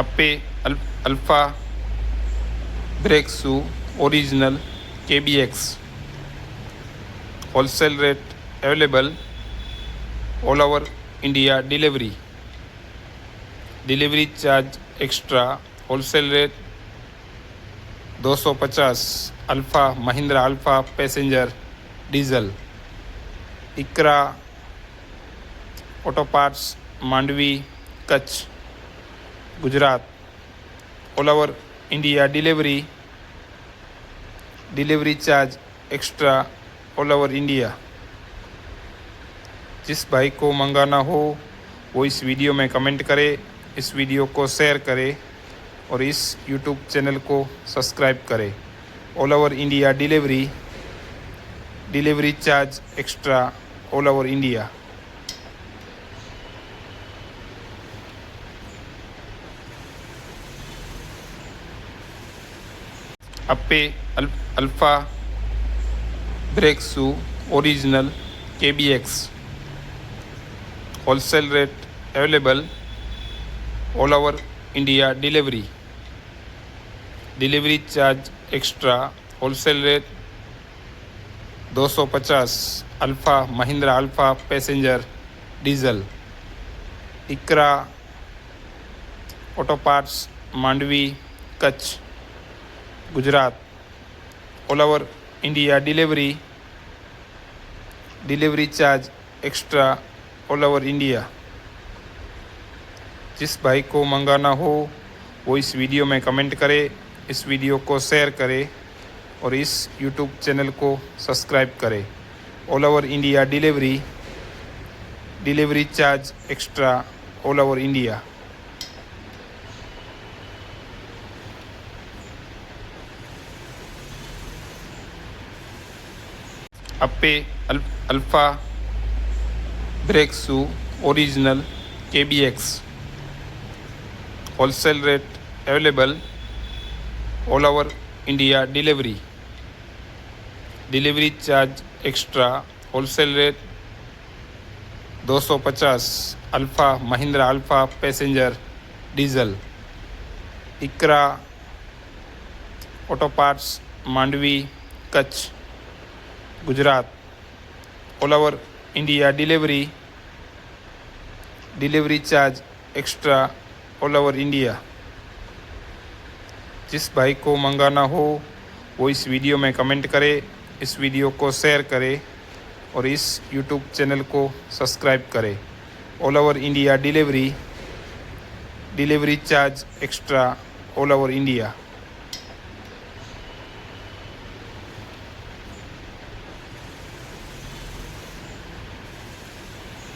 Appe Alfa brake shoe original KBX wholesale rate available all over India delivery charge extra wholesale rate 250 Alfa Mahindra Alfa passenger diesel Iqra auto parts Mandvi Kutch Gujarat all over India delivery charge extra all over India. जिस भाई को मंगाना हो वो इस video में comment करे, इस वीडियो को शेयर करे और इस यूट्यूब चैनल को सब्सक्राइब करे। All over India delivery charge extra all over India. Ape Alfa brake shoe original KBX wholesale rate available all over India delivery charge extra wholesale rate 250 Alfa Mahindra Alfa passenger diesel Iqra auto parts Mandvi Kutch Gujarat all over India delivery charge extra all over India. जिस भाई को मंगाना हो वो इस video में comment करे, इस वीडियो को शेयर करे और इस यूट्यूब चैनल को सब्सक्राइब करे। All over India delivery charge extra all over India. Ape Alfa brake shoe original KBX wholesale rate available all over India delivery charge extra wholesale rate 250 Alfa Mahindra Alfa passenger diesel Iqra auto parts Mandvi Kutch Gujarat all over India delivery charge extra all over India. जिस भाई को मंगाना हो वो इस video में comment करे, इस वीडियो को शेयर करे और इस यूट्यूब चैनल को सब्सक्राइब करे। All over India delivery charge extra all over India.